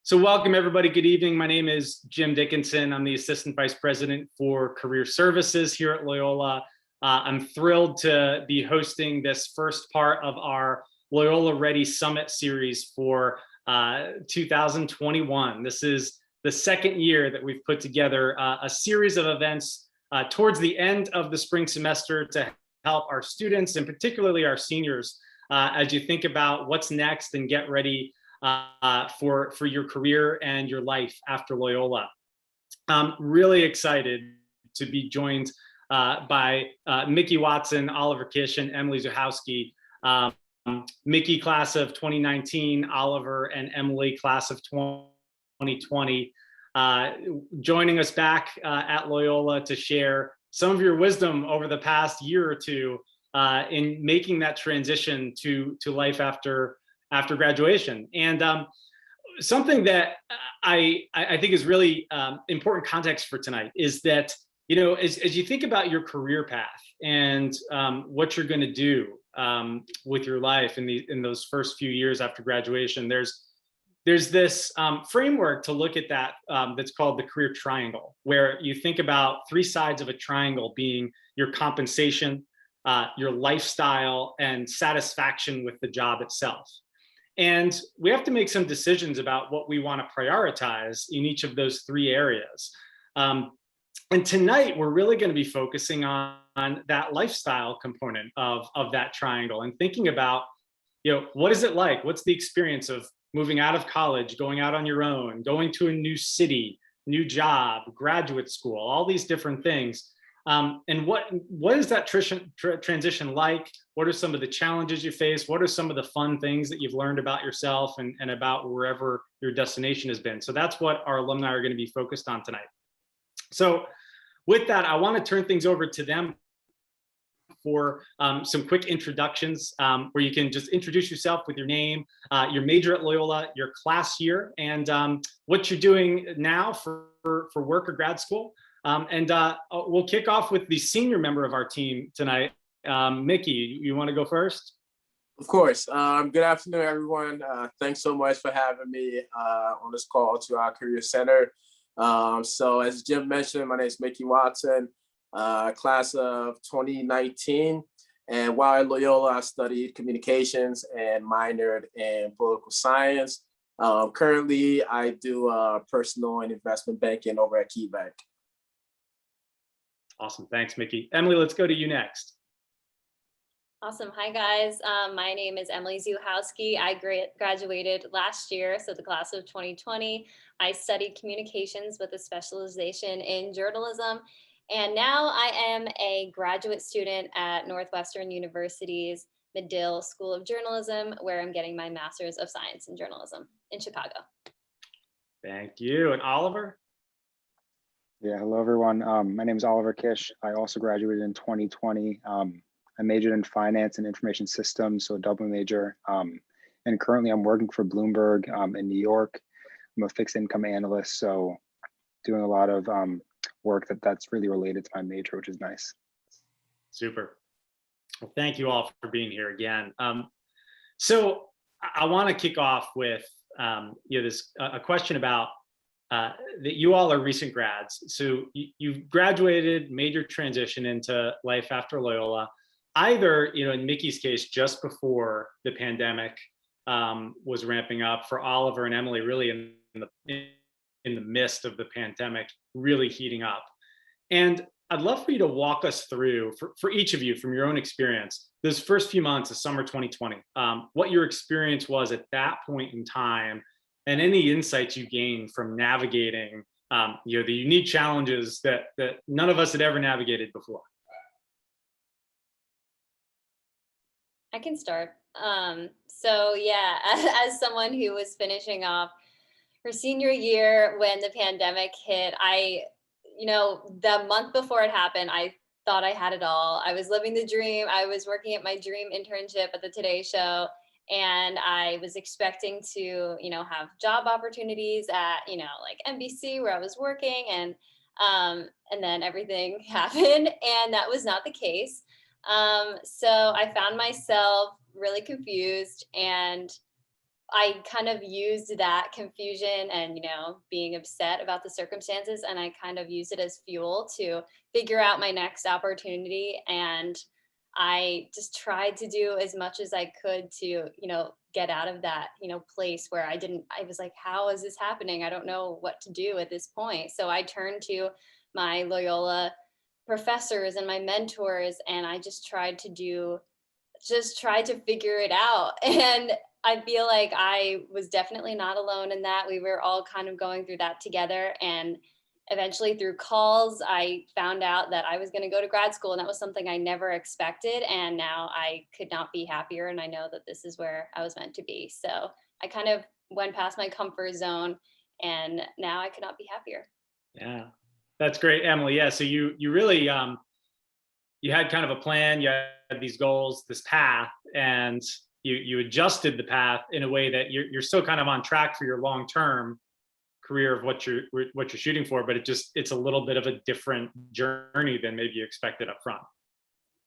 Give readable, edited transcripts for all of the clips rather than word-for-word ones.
So welcome everybody, good evening. My name is Jim Dickinson. I'm the Assistant Vice President for Career Services here at Loyola. I'm thrilled to be hosting this first part of our Loyola Ready Summit series for 2021. This is the second year that we've put together a series of events towards the end of the spring semester to help our students and particularly our seniors as you think about what's next and get ready for your career and your life after Loyola. I'm really excited to be joined by Mickey Watson, Oliver Kish, and Emilie Zuhowski. Mickey, class of 2019, Oliver and Emilie, class of 2020, joining us back at Loyola to share some of your wisdom over the past year or two in making that transition to life after graduation. And something that I think is really important context for tonight is that, you know, as you think about your career path and what you're going to do with your life in those first few years after graduation, there's this framework to look at that that's called the career triangle, where you think about three sides of a triangle being your compensation, your lifestyle, and satisfaction with the job itself. And we have to make some decisions about what we want to prioritize in each of those three areas. And tonight, we're really going to be focusing on that lifestyle component of that triangle and thinking about, you know, what is it like? What's the experience of moving out of college, going out on your own, going to a new city, new job, graduate school, all these different things. And what is that transition like? What are some of the challenges you face? What are some of the fun things that you've learned about yourself and about wherever your destination has been? So that's what our alumni are going to be focused on tonight. So with that, I want to turn things over to them for some quick introductions where you can just introduce yourself with your name, your major at Loyola, your class year, and what you're doing now for work or grad school. And we'll kick off with the senior member of our team tonight. Mickey, you want to go first? Of course. Good afternoon, everyone. Thanks so much for having me on this call to our Career Center. So as Jim mentioned, my name is Mickey Watson, class of 2019. And while at Loyola, I studied communications and minored in political science. Currently, I do personal and investment banking over at KeyBank. Awesome. Thanks, Mickey. Emilie, let's go to you next. Awesome. Hi, guys. My name is Emilie Zuhowski. I graduated last year, so the class of 2020. I studied communications with a specialization in journalism. And now I am a graduate student at Northwestern University's Medill School of Journalism, where I'm getting my Master's of Science in Journalism in Chicago. Thank you. And Oliver? Yeah, hello everyone. My name is Oliver Kish. I also graduated in 2020. I majored in finance and information systems, so a double major. And currently I'm working for Bloomberg in New York. I'm a fixed income analyst, so doing a lot of work that's really related to my major, which is nice. Super. Well, thank you all for being here again. So I want to kick off with a question about that you all are recent grads. So you've graduated, made your transition into life after Loyola, either, you know, in Mickey's case, just before the pandemic was ramping up, for Oliver and Emilie, really in the midst of the pandemic really heating up. And I'd love for you to walk us through, for each of you, from your own experience, those first few months of summer 2020, what your experience was at that point in time, and any insights you gained from navigating the unique challenges that none of us had ever navigated before. I can start. So yeah, as someone who was finishing off her senior year when the pandemic hit, the month before it happened, I thought I had it all. I was living the dream. I was working at my dream internship at the Today Show. And I was expecting to, have job opportunities at, like NBC where I was working, and then everything happened, and that was not the case. So I found myself really confused and I kind of used that confusion and, being upset about the circumstances, and I kind of used it as fuel to figure out my next opportunity. And I just tried to do as much as I could to, get out of that, place where I was like, how is this happening? I don't know what to do at this point. So I turned to my Loyola professors and my mentors, and I just tried to figure it out. And I feel like I was definitely not alone in that. We were all kind of going through that together. And eventually through calls, I found out that I was going to go to grad school, and that was something I never expected. And now I could not be happier. And I know that this is where I was meant to be. So I kind of went past my comfort zone, and now I could not be happier. Yeah, that's great, Emily. Yeah, so you really you had kind of a plan, you had these goals, this path, and you adjusted the path in a way that you're still kind of on track for your long-term career of what you're shooting for, but it's a little bit of a different journey than maybe you expected up front.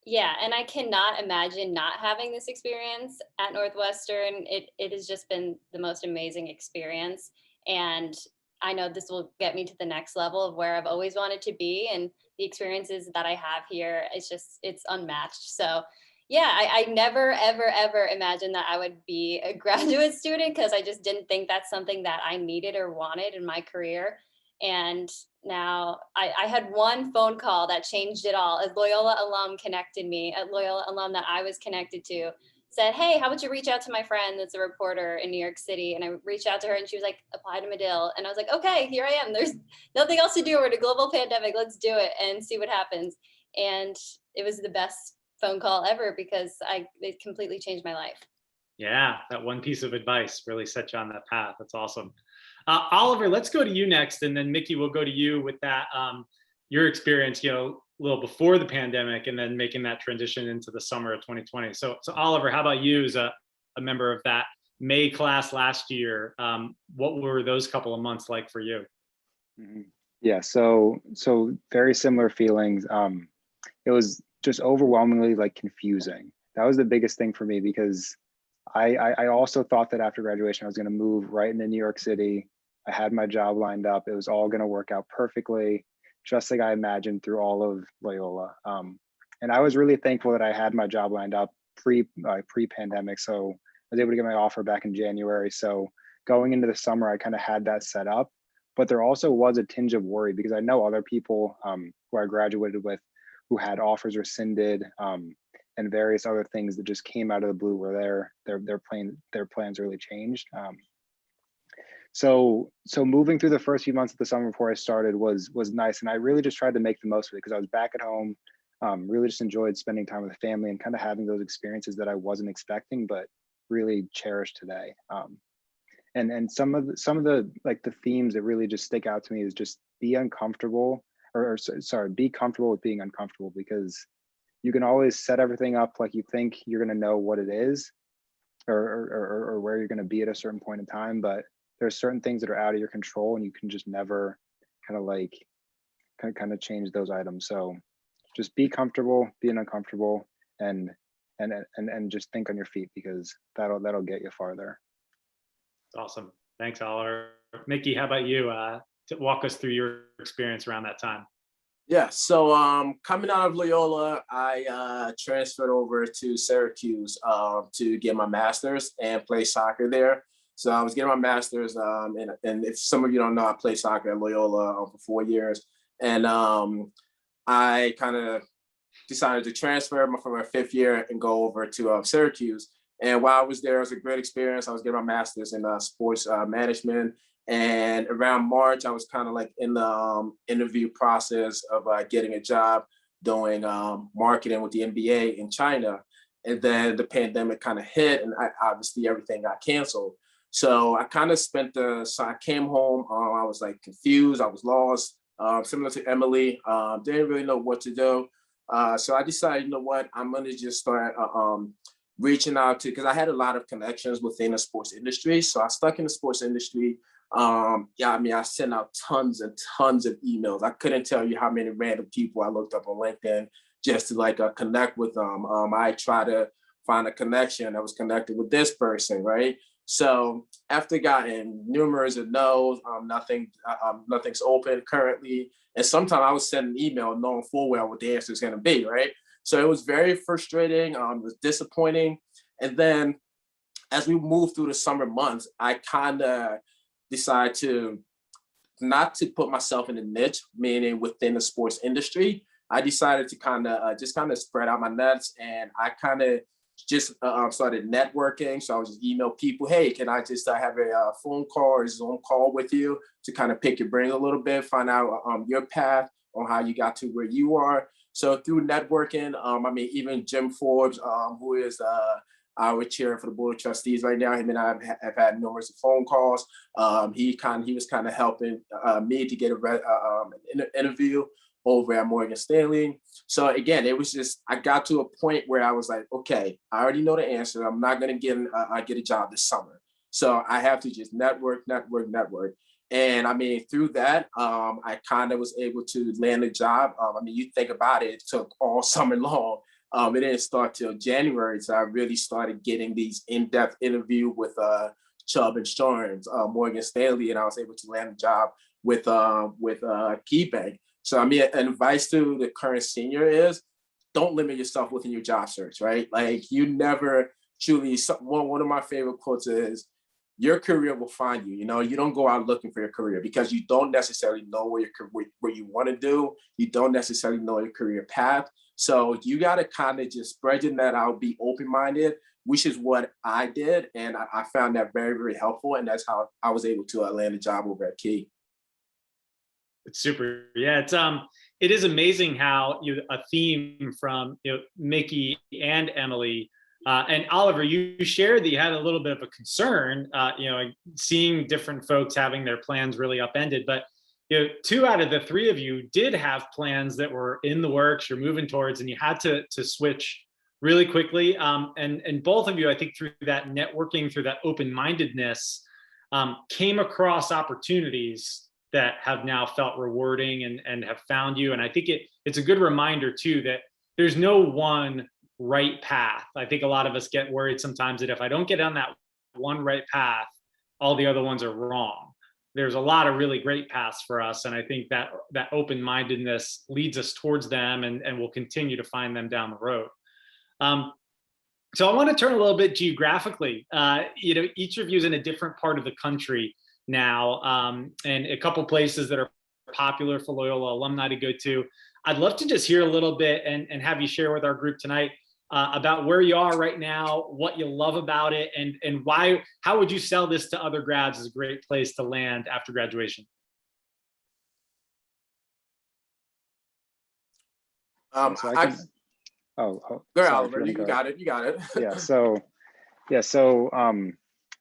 Yeah, and I cannot imagine not having this experience at Northwestern. It has just been the most amazing experience. And I know this will get me to the next level of where I've always wanted to be. And the experiences that I have here, it's unmatched. So yeah, I never, ever, ever imagined that I would be a graduate student, because I just didn't think that's something that I needed or wanted in my career. And now I had one phone call that changed it all. A Loyola alum connected me, a Loyola alum that I was connected to, said, hey, how about you reach out to my friend that's a reporter in New York City? And I reached out to her, and she was like, apply to Medill. And I was like, okay, here I am. There's nothing else to do. We're in a global pandemic. Let's do it and see what happens. And it was the best phone call ever, because it completely changed my life. Yeah, that one piece of advice really set you on that path. That's awesome. Oliver, let's go to you next, and then Mickey, we'll go to you with that your experience, a little before the pandemic, and then making that transition into the summer of 2020. So Oliver, how about you as a member of that May class last year? What were those couple of months like for you? Yeah, so very similar feelings. It was just overwhelmingly confusing. That was the biggest thing for me, because I also thought that after graduation I was going to move right into New York City. I had my job lined up. It was all going to work out perfectly, just like I imagined through all of Loyola. And I was really thankful that I had my job lined up pre-pandemic. So I was able to get my offer back in January. So going into the summer, I kind of had that set up. But there also was a tinge of worry, because I know other people who I graduated with who had offers rescinded, and various other things that just came out of the blue where their plans really changed. So moving through the first few months of the summer before I started was nice, and I really just tried to make the most of it, because I was back at home. Really just enjoyed spending time with the family and kind of having those experiences that I wasn't expecting, but really cherished today. And some of the the themes that really just stick out to me is just be uncomfortable, be comfortable with being uncomfortable, because you can always set everything up like you think you're going to know what it is, or where you're going to be at a certain point in time, but there's certain things that are out of your control, and you can just never kind of change those items. So just be comfortable being uncomfortable, and just think on your feet, because that'll get you farther. Awesome. Thanks, Oliver. Mickey, how about you? To walk us through your experience around that time. Yeah, so coming out of Loyola, I transferred over to Syracuse to get my master's and play soccer there. So I was getting my master's, and if some of you don't know, I played soccer at Loyola for 4 years. And I kind of decided to transfer for my 5th year and go over to Syracuse. And while I was there, it was a great experience. I was getting my master's in sports management. And around March, I was kind of in the interview process of getting a job doing marketing with the NBA in China. And then the pandemic kind of hit, and obviously everything got canceled. So I kind of so I came home, I was confused, I was lost, similar to Emily, didn't really know what to do. So I decided, you know what, I'm gonna just start reaching out to, because I had a lot of connections within the sports industry. So I stuck in the sports industry. I sent out tons and tons of emails. I couldn't tell you how many random people I looked up on LinkedIn just to connect with them. I try to find a connection that was connected with this person, right? So after getting numerous of no's, nothing's open currently. And sometimes I was sending an email knowing full well what the answer is going to be, right? So it was very frustrating. It was disappointing. And then as we moved through the summer months, I kind of decided to not to put myself in a niche, meaning within the sports industry. I decided to kind of spread out my nets, and I kind of just started networking. So I was just email people, hey, can I just have a phone call or Zoom call with you to kind of pick your brain a little bit, find out your path on how you got to where you are. So through networking, even Jim Forbes, who is our chair for the board of trustees right now, him and I have had numerous phone calls. He was kind of helping me to get an interview over at Morgan Stanley. So again, it was just, I got to a point where I was like, okay, I already know the answer. I'm not going to get a job this summer. So I have to just network. And through that, I kind of was able to land a job. You think about it, it took all summer long. It didn't start till January. So I really started getting these in-depth interviews with Chubb Insurance, Morgan Stanley, and I was able to land a job with KeyBank. So advice to the current senior is don't limit yourself within your job search, right? Like you never truly, one of my favorite quotes is, your career will find you. You know, you don't go out looking for your career because you don't necessarily know what you want to do. You don't necessarily know your career path. So you got to kind of just spread your net out, be open-minded, which is what I did. And I found that very, very helpful. And that's how I was able to land a job over at Key. It's super. Yeah, it is amazing how a theme from Mickey and Emilie and Oliver, you shared that you had a little bit of a concern, seeing different folks having their plans really upended. But 2 out of the 3 of you did have plans that were in the works, you're moving towards, and you had to switch really quickly. And both of you, I think, through that networking, through that open-mindedness, came across opportunities that have now felt rewarding and have found you. And I think it's a good reminder too that there's no one right path. I think a lot of us get worried sometimes that if I don't get on that one right path, all the other ones are wrong. There's a lot of really great paths for us. And I think that open-mindedness leads us towards them, and we'll continue to find them down the road. So I want to turn a little bit geographically. Each of you is in a different part of the country now, and a couple places that are popular for Loyola alumni to go to. I'd love to just hear a little bit and have you share with our group tonight about where you are right now, what you love about it, and why. How would you sell this to other grads as a great place to land after graduation? Go ahead, Oliver. You got it. So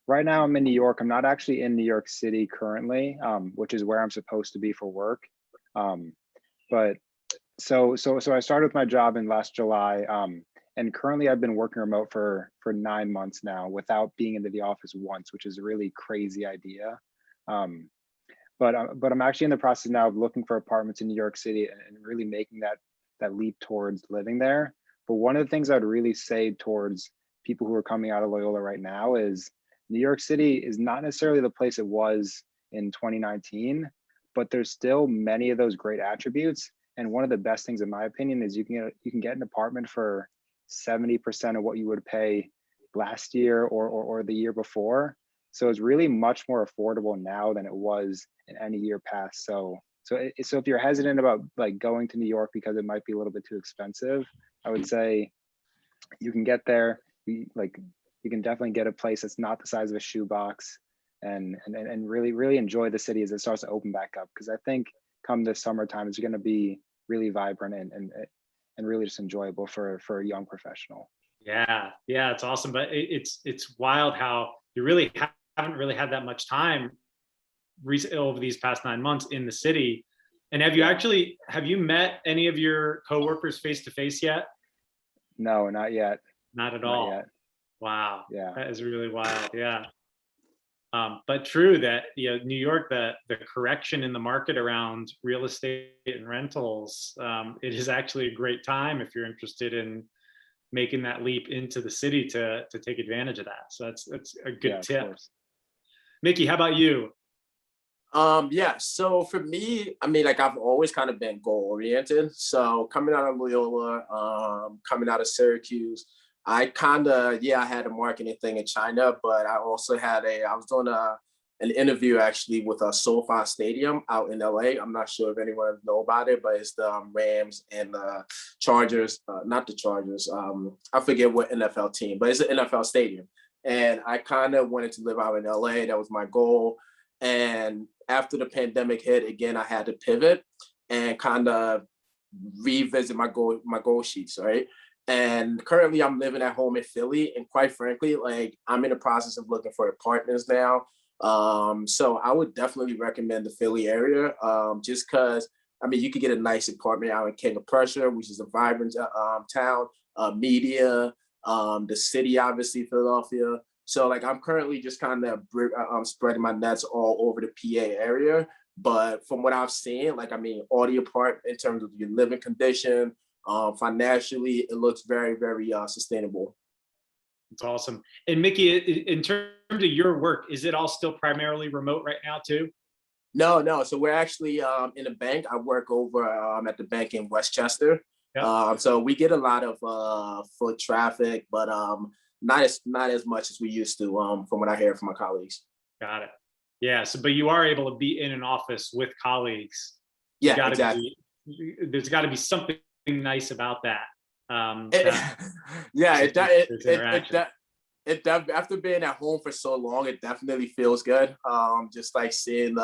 right now I'm in New York. I'm not actually in New York City currently, which is where I'm supposed to be for work. But so I started with my job in last July, and currently I've been working remote for 9 months now without being into the office once, which is a really crazy idea. But I'm actually in the process now of looking for apartments in New York City and really making that leap towards living there. But one of the things I'd really say towards people who are coming out of Loyola right now is New York City is not necessarily the place it was in 2019, but there's still many of those great attributes. And one of the best things, in my opinion, is you can get an apartment for 70% of what you would pay last year or the year before. So it's really much more affordable now than it was in any year past. So if you're hesitant about like going to New York because it might be a little bit too expensive, I would say you can get there. You can definitely get a place that's not the size of a shoebox, and really enjoy the city as it starts to open back up. Because I think come this summertime, it's going to be really vibrant and really just enjoyable for a young professional. Yeah, it's awesome. But it's wild how you really haven't really had that much time over these past 9 months in the city. And have you met any of your coworkers face to face yet? No, not yet. Not at all. Not yet. Wow. Yeah. That is really wild. Yeah. But true that New York, the correction in the market around real estate and rentals, it is actually a great time if you're interested in making that leap into the city to take advantage of that. So that's a good tip. Mickey, how about you? Yeah, so for me, I mean, like I've always kind of been goal oriented. So coming out of Loyola, coming out of Syracuse, I kind of, I had a marketing thing in China, but I also I was doing an interview actually with a SoFi Stadium out in LA. I'm not sure if anyone know about it, but it's the Rams and the Chargers, not the Chargers. I forget what NFL team, but it's an NFL stadium. And I kind of wanted to live out in LA. That was my goal. And after the pandemic hit, again, I had to pivot and kind of revisit my goal sheets, right? And currently I'm living at home in Philly. And quite frankly, like I'm in the process of looking for apartments now. So I would definitely recommend the Philly area, just because, I mean, you could get a nice apartment out in King of Prussia, which is a vibrant town, media, the city, obviously, Philadelphia. So like I'm currently just kind of spreading my nets all over the PA area. But from what I've seen, like, I mean, all the apartment in terms of your living condition, financially, it looks very, very sustainable. It's awesome. And Mickey, in terms of your work, is it all still primarily remote right now too? No. So we're actually in a bank. I work over at the bank in Westchester. Yep. So we get a lot of foot traffic, but not as much as we used to, from what I hear from my colleagues. Got it. Yeah. So, but you are able to be in an office with colleagues. Yeah, exactly. There's got to be something nice about that. After being at home for so long, it definitely feels good. Just like seeing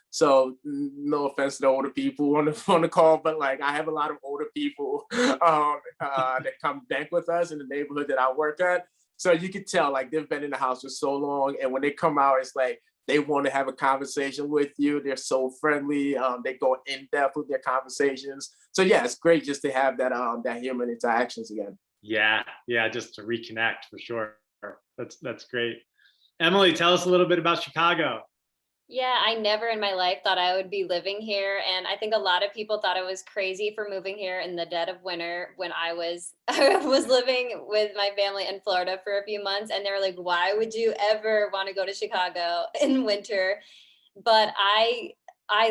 so no offense to the older people on the call, but like I have a lot of older people that come bank with us in the neighborhood that I work at. So you can tell like they've been in the house for so long, and when they come out, it's like they want to have a conversation with you. They're so friendly. They go in depth with their conversations. So yeah, it's great just to have that human interactions again. Yeah, just to reconnect for sure. That's great. Emilie, tell us a little bit about Chicago. Yeah, I never in my life thought I would be living here. And I think a lot of people thought I was crazy for moving here in the dead of winter when I was living with my family in Florida for a few months. And they were like, why would you ever want to go to Chicago in winter? But I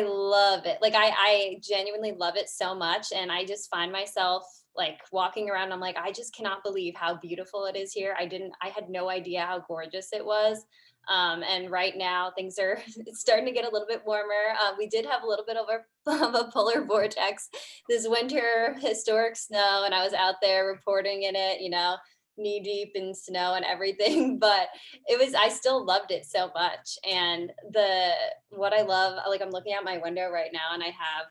love it. Like I genuinely love it so much. And I just find myself like walking around. I'm like, I just cannot believe how beautiful it is here. I had no idea how gorgeous it was. And right now things are it's starting to get a little bit warmer. We did have a little bit of a polar vortex this winter, historic snow, and I was out there reporting in it, knee deep in snow and everything, but I still loved it so much. And what I love, like I'm looking out my window right now and I have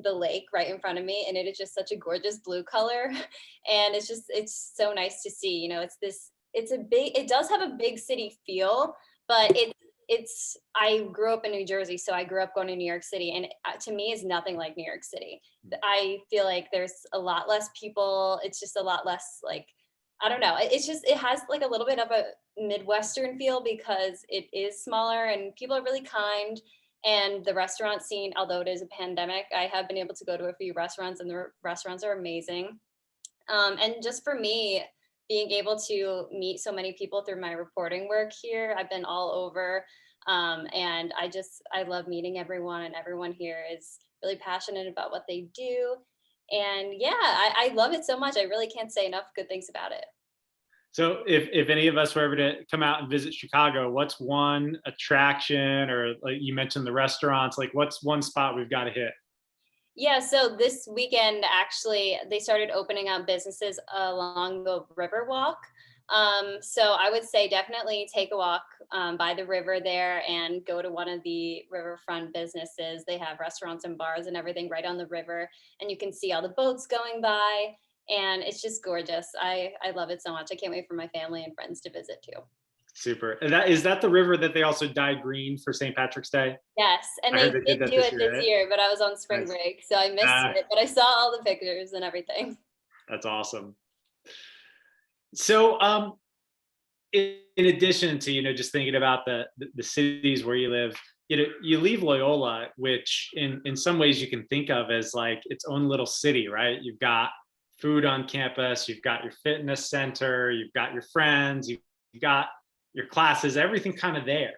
the lake right in front of me, and it is just such a gorgeous blue color. And it's so nice to see, it does have a big city feel, but I grew up in New Jersey, so I grew up going to New York City, and to me is nothing like New York City. I feel like there's a lot less people. It's just a lot less like, I don't know. It has like a little bit of a Midwestern feel because it is smaller and people are really kind. And the restaurant scene, although it is a pandemic, I have been able to go to a few restaurants and the restaurants are amazing. And just for me, being able to meet so many people through my reporting work here, I've been all over. And I love meeting everyone, and everyone here is really passionate about what they do. And yeah, I love it so much. I really can't say enough good things about it. So if any of us were ever to come out and visit Chicago, what's one attraction, or like you mentioned the restaurants, like what's one spot we've got to hit? Yeah, so this weekend, actually, they started opening up businesses along the Riverwalk. So I would say definitely take a walk by the river there and go to one of the riverfront businesses. They have restaurants and bars and everything right on the river, and you can see all the boats going by, and it's just gorgeous. I love it so much. I can't wait for my family and friends to visit too. Super. And is that the river that they also dyed green for St. Patrick's Day? Yes, and they did do it this year, but I was on spring break, so I missed it. But I saw all the pictures and everything. That's awesome. So, in addition to just thinking about the cities where you live, you leave Loyola, which in some ways you can think of as like its own little city, right? You've got food on campus, you've got your fitness center, you've got your friends, you've got your classes, everything kind of there.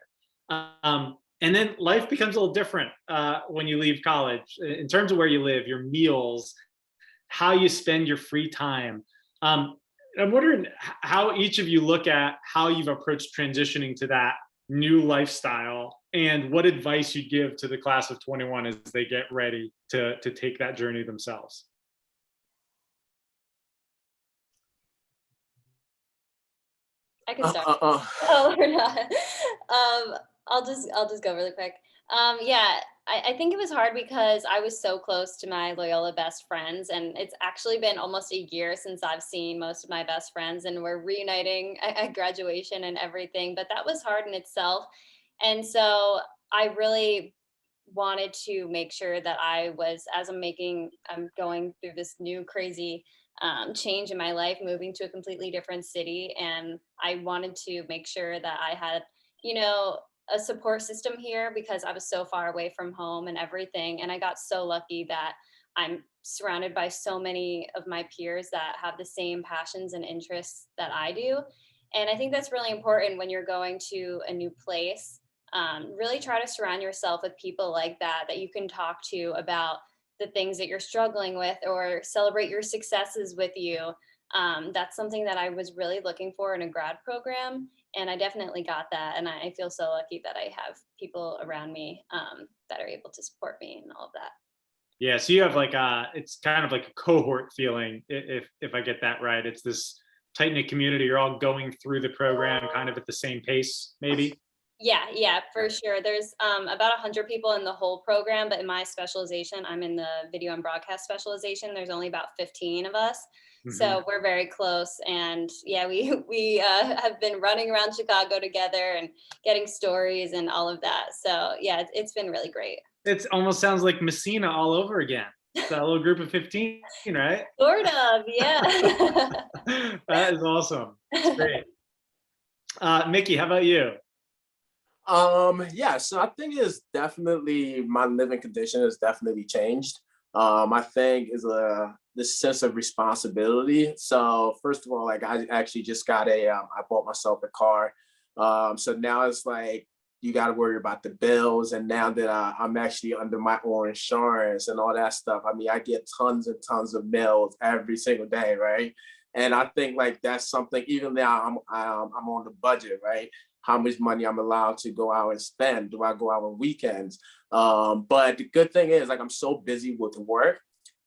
And then life becomes a little different when you leave college in terms of where you live, your meals, how you spend your free time. I'm wondering how each of you look at how you've approached transitioning to that new lifestyle, and what advice you'd give to the class of 21 as they get ready to take that journey themselves. I can start. Oh, we're not. I'll just go really quick. Yeah, I think it was hard because I was so close to my Loyola best friends, and it's actually been almost a year since I've seen most of my best friends, and we're reuniting at graduation and everything. But that was hard in itself, and so I really wanted to make sure that I was, as I'm going through this new crazy change in my life, moving to a completely different city, and I wanted to make sure that I had, a support system here because I was so far away from home and everything. And I got so lucky that I'm surrounded by so many of my peers that have the same passions and interests that I do. And I think that's really important when you're going to a new place. Really try to surround yourself with people like that you can talk to about the things that you're struggling with or celebrate your successes with you. That's something that I was really looking for in a grad program. And I definitely got that. And I feel so lucky that I have people around me that are able to support me and all of that. Yeah, so you have it's kind of like a cohort feeling, if I get that right. It's this tight-knit community. You're all going through the program kind of at the same pace, maybe? Yeah, for sure. There's about 100 people in the whole program, but in my specialization, I'm in the video and broadcast specialization. There's only about 15 of us. So we're very close, and yeah, we have been running around Chicago together and getting stories and all of that. So yeah, it's been really great. It almost sounds like Messina all over again. It's that little group of 15, right? Sort of, yeah. That is awesome. It's great. Mickey, how about you? Yeah, so I think it's definitely, my living condition has definitely changed. I think is this sense of responsibility. So first of all, like I actually just got I bought myself a car. So now it's like you got to worry about the bills, and now that I'm actually under my own insurance and all that stuff. I mean, I get tons and tons of mails every single day, right? And I think like that's something. Even now, I'm on the budget, right? How much money I'm allowed to go out and spend? Do I go out on weekends? But the good thing is, like, I'm so busy with work,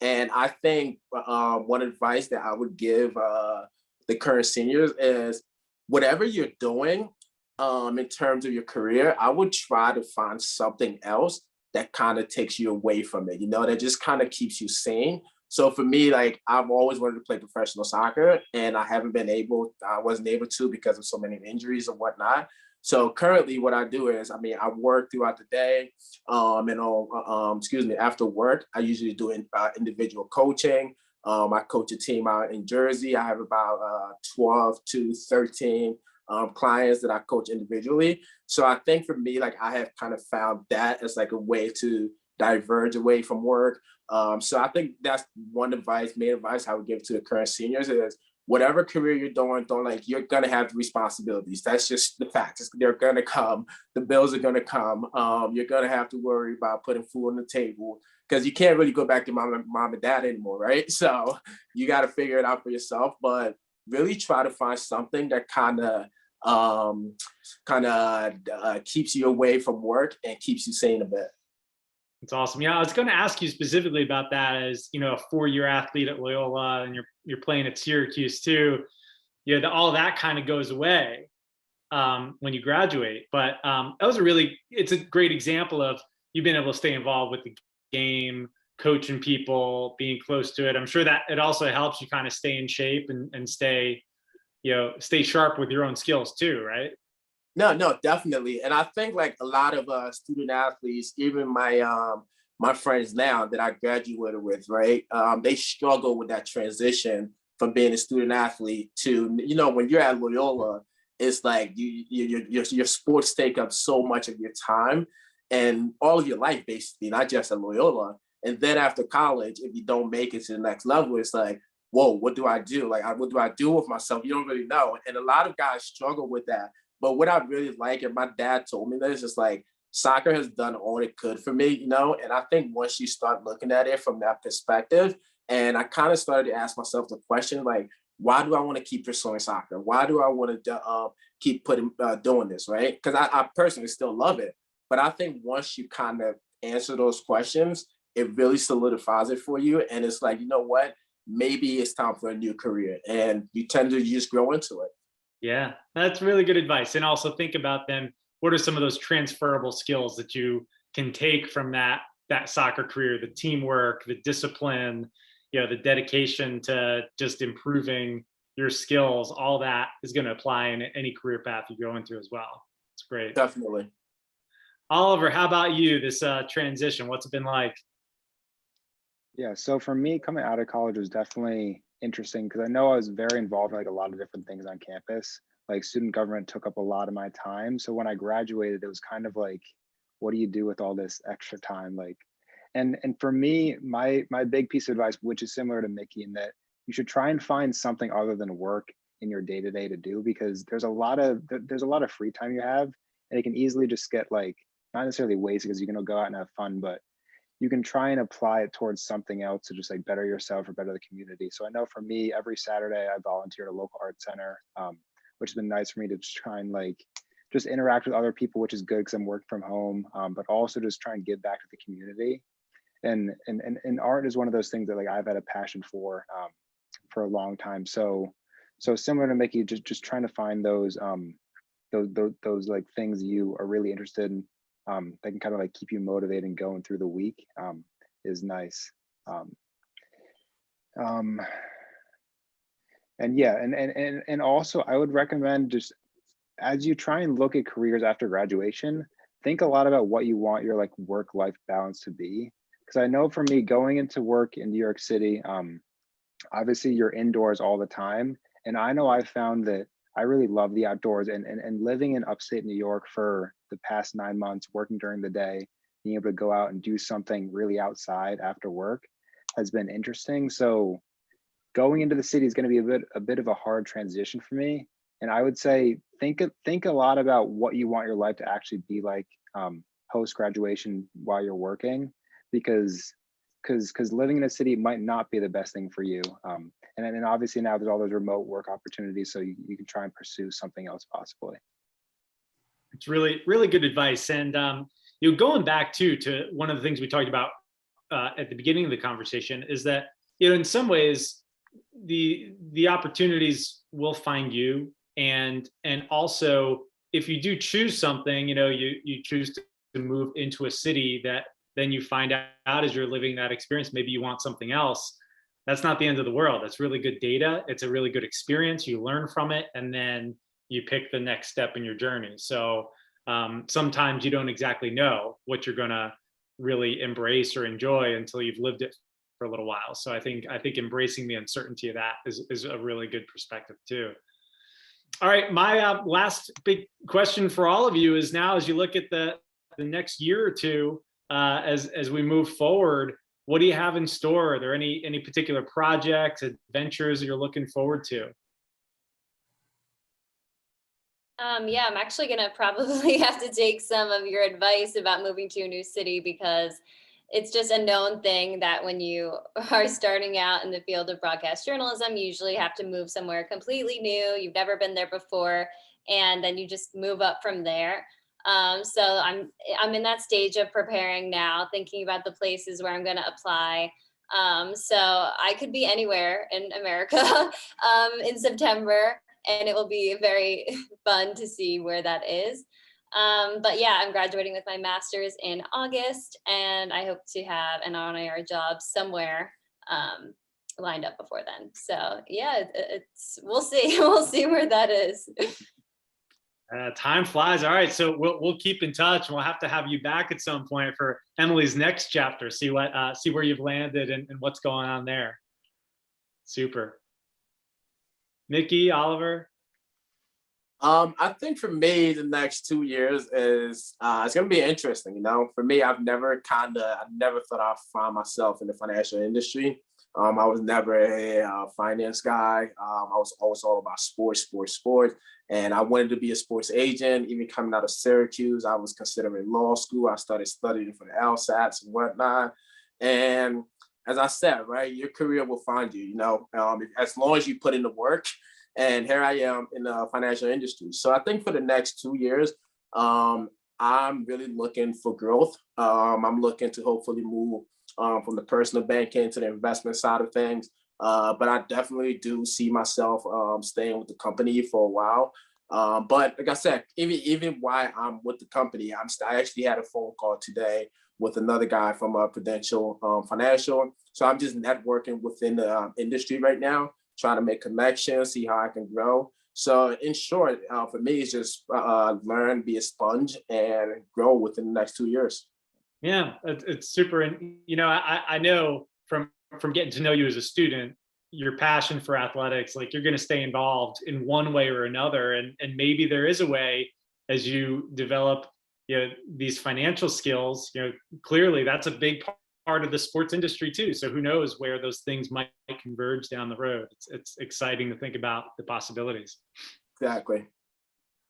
and I think one advice that I would give the current seniors is, whatever you're doing in terms of your career, I would try to find something else that kind of takes you away from it. That just kind of keeps you sane. So for me, like, I've always wanted to play professional soccer, and I wasn't able to because of so many injuries and whatnot. So currently what I do is, I work throughout the day, after work, I usually do individual coaching. I coach a team out in Jersey. I have about 12 to 13 clients that I coach individually. So I think for me, like, I have kind of found that as like a way to diverge away from work. So I think that's main advice I would give to the current seniors is, whatever career you're doing, you're gonna have responsibilities. That's just the facts. They're gonna come. The bills are gonna come. You're gonna have to worry about putting food on the table, because you can't really go back to mom and dad anymore, right? So you got to figure it out for yourself. But really try to find something that kind of keeps you away from work and keeps you sane a bit. It's awesome. Yeah, I was going to ask you specifically about that as, a 4-year athlete at Loyola, and you're playing at Syracuse too. All that kind of goes away when you graduate. But it's a great example of you've been able to stay involved with the game, coaching people, being close to it. I'm sure that it also helps you kind of stay in shape and stay sharp with your own skills too, right? No, definitely. And I think like a lot of student athletes, even my friends now that I graduated with, right? They struggle with that transition from being a student athlete to, when you're at Loyola, it's like your sports take up so much of your time and all of your life, basically, not just at Loyola. And then after college, if you don't make it to the next level, it's like, whoa, what do I do? Like, what do I do with myself? You don't really know. And a lot of guys struggle with that. But what I really like, and my dad told me this, is like, soccer has done all it could for me, you know? And I think once you start looking at it from that perspective, and I kind of started to ask myself the question, like, why do I want to keep pursuing soccer? Why do I want to keep doing this, right? Because I personally still love it. But I think once you kind of answer those questions, it really solidifies it for you. And it's like, you know what? Maybe it's time for a new career. And you tend to just grow into it. Yeah, that's really good advice. And also think about them. What are some of those transferable skills that you can take from that soccer career, the teamwork, the discipline, the dedication to just improving your skills, all that is going to apply in any career path you go into as well. It's great. Definitely. Oliver, how about you, this transition? What's it been like? Yeah, so for me, coming out of college was definitely interesting because I know I was very involved in like a lot of different things on campus. Like student government took up a lot of my time. So when I graduated, it was kind of like, what do you do with all this extra time? Like, and for me, my big piece of advice, which is similar to Mickey, in that you should try and find something other than work in your day-to-day to do, because there's a lot of free time you have, and it can easily just get like, not necessarily wasted because you're gonna go out and have fun, but you can try and apply it towards something else to just like better yourself or better the community. So I know for me, every Saturday I volunteer at a local art center, which has been nice for me to just try and like just interact with other people, which is good because I'm working from home, but also just try and give back to the community. And art is one of those things that like I've had a passion for a long time. So similar to Mickey, just trying to find those like things you are really interested in, that can kind of like keep you motivated and going through the week, is nice. And yeah, and also I would recommend, just as you try and look at careers after graduation, think a lot about what you want your like work-life balance to be. Because I know for me, going into work in New York City, obviously you're indoors all the time. And I know I've found that I really love the outdoors, and living in upstate New York for the past 9 months, working during the day, being able to go out and do something really outside after work has been interesting. So going into the city is going to be a bit of a hard transition for me. And I would say, think a lot about what you want your life to actually be like post graduation while you're working, because living in a city might not be the best thing for you. And then obviously now there's all those remote work opportunities, so you can try and pursue something else possibly. It's really, really good advice. And going back to one of the things we talked about at the beginning of the conversation is that, in some ways, the opportunities will find you. And also, if you do choose something, you choose to move into a city that then you find out as you're living that experience, maybe you want something else. That's not the end of the world. That's really good data. It's a really good experience. You learn from it, and then you pick the next step in your journey. So sometimes you don't exactly know what you're gonna really embrace or enjoy until you've lived it for a little while. So I think embracing the uncertainty of that is a really good perspective too. All right, my last big question for all of you is, now as you look at the next year or two, as we move forward, what do you have in store? Are there any particular projects, adventures that you're looking forward to? Yeah, I'm actually gonna probably have to take some of your advice about moving to a new city, because it's just a known thing that when you are starting out in the field of broadcast journalism, you usually have to move somewhere completely new. You've never been there before, and then you just move up from there. So I'm in that stage of preparing now, thinking about the places where I'm going to apply. So I could be anywhere in America in September, and it will be very fun to see where that is. But yeah, I'm graduating with my master's in August, and I hope to have an on-air job somewhere lined up before then. So yeah, we'll see. We'll see where that is. Time flies. All right, so we'll keep in touch, and we'll have to have you back at some point for Emilie's next chapter. See where you've landed and what's going on there. Super. Mickey, Oliver. I think for me, the next 2 years is it's gonna be interesting. For me, I've never thought I'd find myself in the financial industry. I was never a finance guy. I was always all about sports. And I wanted to be a sports agent. Even coming out of Syracuse, I was considering law school. I started studying for the LSATs and whatnot. And as I said, right, your career will find you, as long as you put in the work. And here I am in the financial industry. So I think for the next 2 years, I'm really looking for growth. I'm looking to hopefully move from the personal banking to the investment side of things. But I definitely do see myself staying with the company for a while. But like I said, even while I'm with the company, I actually had a phone call today with another guy from Prudential Financial. So I'm just networking within the industry right now, trying to make connections, see how I can grow. So in short, for me, it's just learn, be a sponge, and grow within the next 2 years. Yeah, it's super. And, I know from getting to know you as a student, your passion for athletics, like you're going to stay involved in one way or another. And maybe there is a way as you develop, these financial skills, clearly that's a big part of the sports industry too. So who knows where those things might converge down the road. It's exciting to think about the possibilities. Exactly.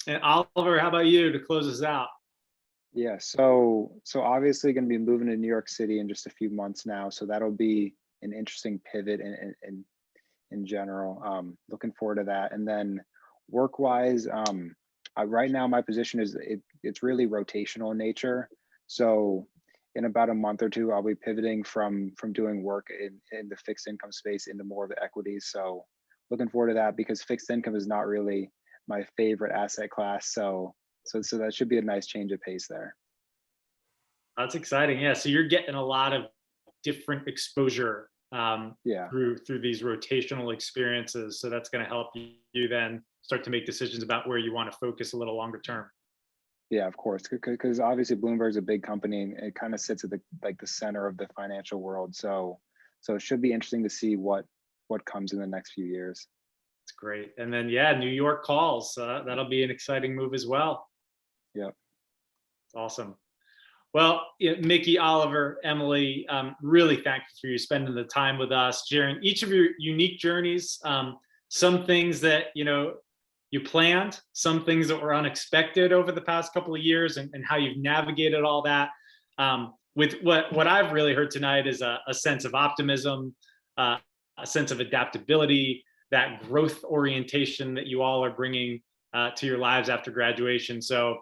And Oliver, how about you to close us out? Yeah, so obviously going to be moving to New York City in just a few months now. So that'll be an interesting pivot in general. Looking forward to that. And then work-wise, right now my position is it's really rotational in nature. So in about a month or two, I'll be pivoting from doing work in the fixed income space into more of the equities. So looking forward to that because fixed income is not really my favorite asset class. So that should be a nice change of pace there. That's exciting. Yeah. So you're getting a lot of different exposure through these rotational experiences. So that's going to help you then start to make decisions about where you want to focus a little longer term. Yeah, of course, because obviously Bloomberg is a big company and it kind of sits at the center of the financial world. So it should be interesting to see what comes in the next few years. It's great. And then, New York calls. That'll be an exciting move as well. Yep. Awesome. Well, Mickey, Oliver, Emilie, really thankful for you spending the time with us, sharing each of your unique journeys. Some things that, you planned, some things that were unexpected over the past couple of years and how you've navigated all that. With what I've really heard tonight is a sense of optimism, a sense of adaptability, that growth orientation that you all are bringing to your lives after graduation. So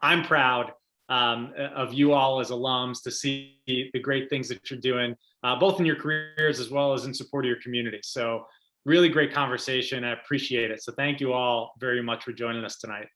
I'm proud of you all as alums to see the great things that you're doing, both in your careers as well as in support of your community. So really great conversation. I appreciate it. So thank you all very much for joining us tonight.